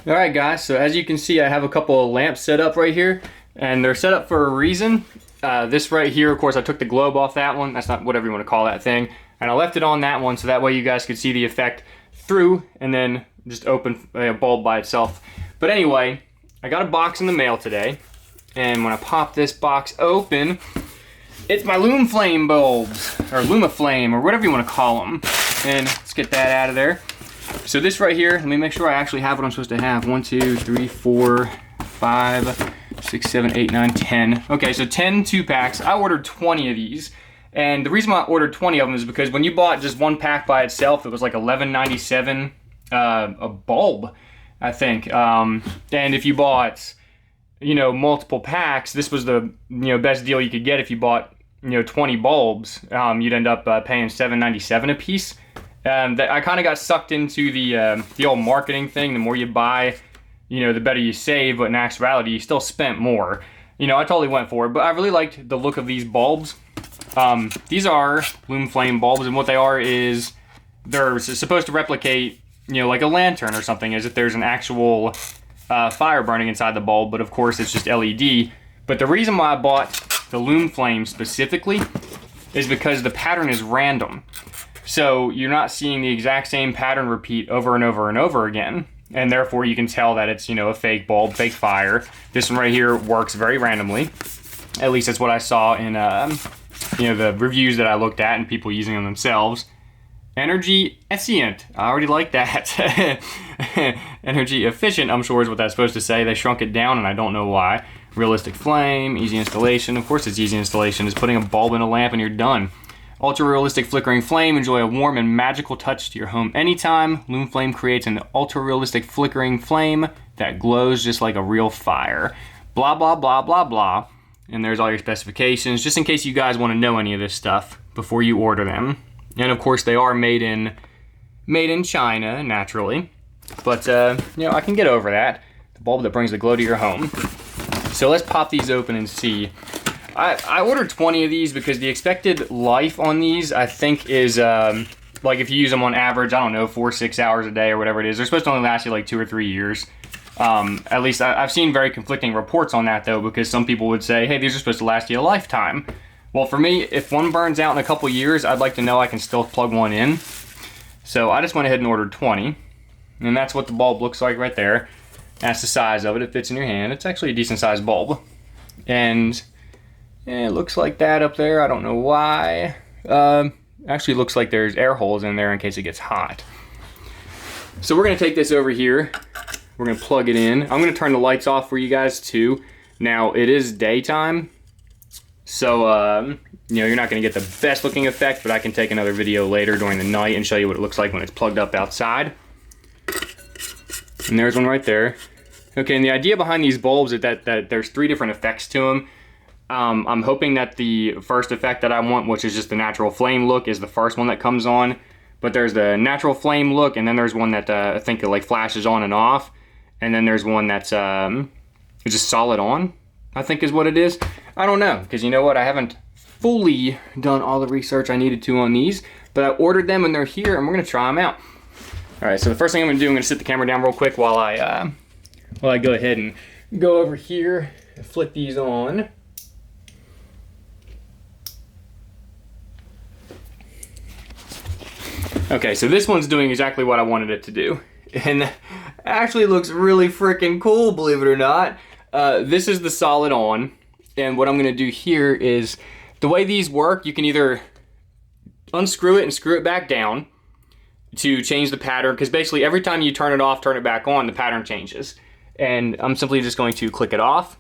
Alright guys, so as you can see I have a couple of lamps set up right here, and they're set up for a reason. This right here, of course, I took the globe off that one. That's not whatever you want to call that thing. And I left it on that one so that way you guys could see the effect through and then just open a bulb by itself. But anyway, I got a box in the mail today, and when I pop this box open, it's my Lumeflame bulbs, or Lumeflame, or whatever you want to call them. And let's get that out of there. So this right here, let me make sure I actually have what I'm supposed to have. 1, 2, 3, 4, 5, 6, 7, 8, 9, 10. Okay, so 10 2-packs. I ordered 20 of these. And the reason why I ordered 20 of them is because when you bought just one pack by itself, it was like $11.97 a bulb, I think. And if you bought, multiple packs, this was the best deal you could get. If you bought 20 bulbs, you'd end up paying $7.97 a piece. I kind of got sucked into the old marketing thing. The more you buy, the better you save, but in actuality, you still spent more. I totally went for it, but I really liked the look of these bulbs. These are Lumeflame bulbs, and what they are is they're supposed to replicate, like a lantern or something, as if there's an actual fire burning inside the bulb, but of course it's just LED. But the reason why I bought the Lumeflame specifically is because the pattern is random. So you're not seeing the exact same pattern repeat over and over and over again, and therefore you can tell that it's, a fake bulb, fake fire. This one right here works very randomly. At least that's what I saw in, the reviews that I looked at and people using them themselves. Energy efficient. I already like that. Energy efficient, I'm sure is what that's supposed to say. They shrunk it down and I don't know why. Realistic flame, easy installation. Of course it's easy installation. It's putting a bulb in a lamp and you're done. Ultra-realistic flickering flame. Enjoy a warm and magical touch to your home anytime. Lumeflame creates an ultra-realistic flickering flame that glows just like a real fire. Blah, blah, blah, blah, blah. And there's all your specifications, just in case you guys want to know any of this stuff before you order them. And of course, they are made in China, naturally. But, I can get over that. The bulb that brings the glow to your home. So let's pop these open and see. I ordered 20 of these because the expected life on these, I think, is, like if you use them on average, I don't know, 4 or 6 hours a day or whatever it is. They're supposed to only last you like 2 or 3 years. At least I've seen very conflicting reports on that, though, because some people would say, hey, these are supposed to last you a lifetime. Well, for me, if one burns out in a couple years, I'd like to know I can still plug one in. So I just went ahead and ordered 20. And that's what the bulb looks like right there. That's the size of it. It fits in your hand. It's actually a decent sized bulb. And it looks like that up there. I don't know why. Actually looks like there's air holes in there in case it gets hot. So we're going to take this over here. We're going to plug it in. I'm going to turn the lights off for you guys too. Now, it is daytime. So, you're not going to get the best looking effect, but I can take another video later during the night and show you what it looks like when it's plugged up outside. And there's one right there. Okay, and the idea behind these bulbs is that there's 3 different effects to them. I'm hoping that the first effect that I want, which is just the natural flame look, is the first one that comes on. But there's the natural flame look, and then there's one that I think it like flashes on and off. And then there's one that's just solid on, I think is what it is. I don't know, because you know what? I haven't fully done all the research I needed to on these, but I ordered them and they're here, and we're going to try them out. All right, so the first thing I'm going to do, I'm going to sit the camera down real quick while I go ahead and go over here and flip these on. Okay, so this one's doing exactly what I wanted it to do. And actually looks really freaking cool, believe it or not. This is the solid on. And what I'm going to do here is, the way these work, you can either unscrew it and screw it back down to change the pattern. Because basically every time you turn it off, turn it back on, the pattern changes. And I'm simply just going to click it off.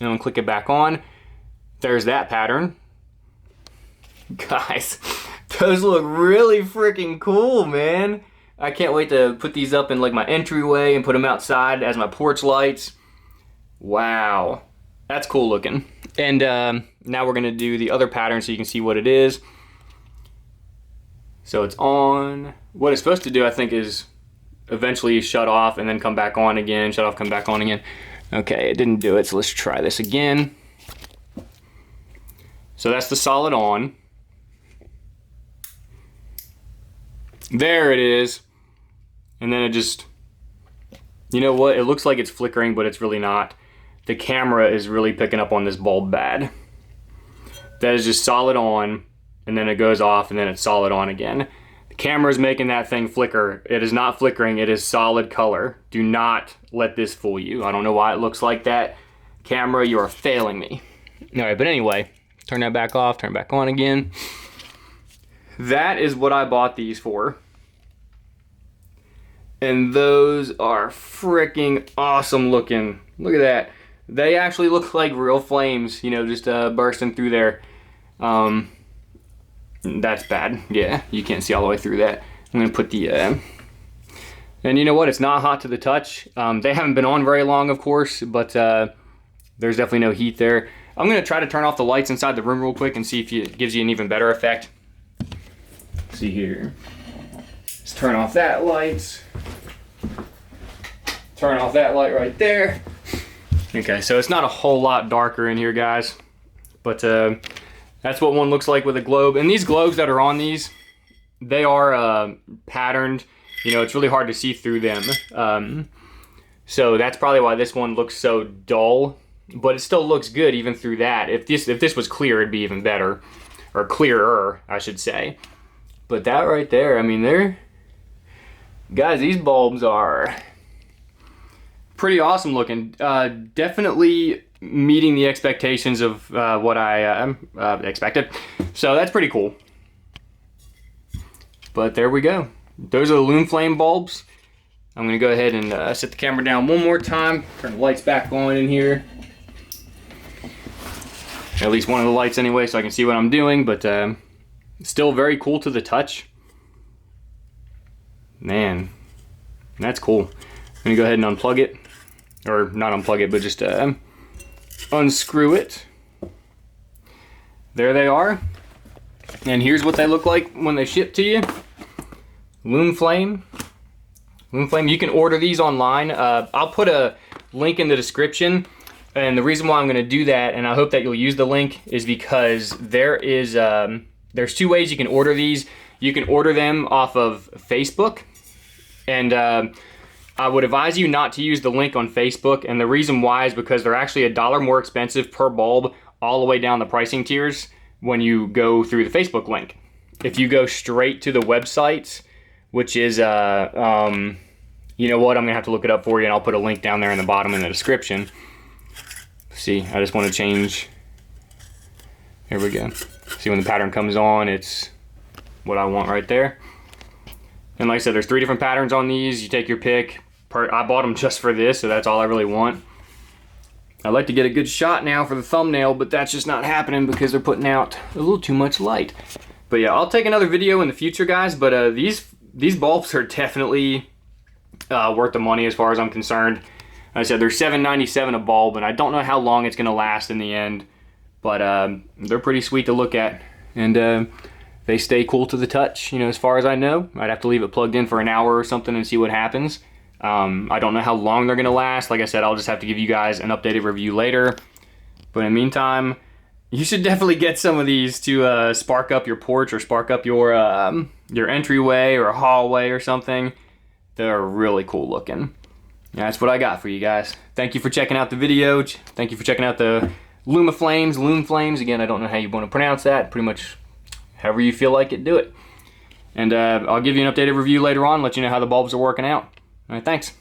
And I'm going to click it back on. There's that pattern. Guys, those look really freaking cool, man. I can't wait to put these up in like my entryway and put them outside as my porch lights. Wow, that's cool looking. And now we're gonna do the other pattern so you can see what it is. So it's on. What it's supposed to do, I think, is eventually shut off and then come back on again, shut off, come back on again. Okay, it didn't do it, so let's try this again. So that's the solid on. There it is. And then it just, You know what? It looks like it's flickering, but it's really not. The camera is really picking up on this bulb bad. That is just solid on, and then it goes off, and then it's solid on again. The camera is making that thing flicker. It is not flickering, it is solid color. Do not let this fool you. I don't know why it looks like that. Camera, you are failing me. All right, but anyway, turn that back off, turn it back on again. That is what I bought these for. And those are freaking awesome looking. Look at that. They actually look like real flames, you know, just bursting through there. That's bad. Yeah, you can't see all the way through that. I'm gonna put the, and you know what? It's not hot to the touch. They haven't been on very long, of course, but there's definitely no heat there. I'm gonna try to turn off the lights inside the room real quick and see if it gives you an even better effect. Let's see here. Let's turn off that light. Turn off that light right there. Okay, so it's not a whole lot darker in here, guys, but that's what one looks like with a globe. And these globes that are on these, they are patterned. You know, it's really hard to see through them. So that's probably why this one looks so dull, but it still looks good even through that. If this was clear, it'd be even better, or clearer, I should say. But that right there, I mean, guys, these bulbs are pretty awesome looking. Definitely meeting the expectations of what I expected. So that's pretty cool. But there we go. Those are the Lumeflame bulbs. I'm gonna go ahead and set the camera down one more time. Turn the lights back on in here. At least one of the lights anyway, so I can see what I'm doing, but still very cool to the touch. Man, that's cool. I'm gonna go ahead and unplug it. Or not unplug it, but just unscrew it. There they are. And here's what they look like when they ship to you. Lumeflame. Lumeflame, you can order these online. I'll put a link in the description. And the reason why I'm gonna do that, and I hope that you'll use the link, is because there's two ways you can order these. You can order them off of Facebook, and I would advise you not to use the link on Facebook, and the reason why is because they're actually $1 more expensive per bulb all the way down the pricing tiers when you go through the Facebook link. If you go straight to the website, which is, you know what, I'm gonna have to look it up for you, and I'll put a link down there in the bottom in the description. See, I just want to change, here we go. See, when the pattern comes on, it's what I want right there. And like I said, there's 3 different patterns on these. You take your pick. I bought them just for this, so that's all I really want. I'd like to get a good shot now for the thumbnail, but that's just not happening because they're putting out a little too much light. But yeah, I'll take another video in the future, guys, but these bulbs are definitely worth the money as far as I'm concerned. Like I said, they're $7.97 a bulb, and I don't know how long it's gonna last in the end, but they're pretty sweet to look at, and they stay cool to the touch, you know, as far as I know. I'd have to leave it plugged in for an hour or something and see what happens. I don't know how long they're gonna last. Like I said, I'll just have to give you guys an updated review later. But in the meantime, you should definitely get some of these to spark up your porch or spark up your entryway or hallway or something. They're really cool looking. That's what I got for you guys. Thank you for checking out the video. Thank you for checking out the Lumeflames. Again, I don't know how you want to pronounce that. Pretty much however you feel like it, do it. And I'll give you an updated review later on, let you know how the bulbs are working out. All right, thanks.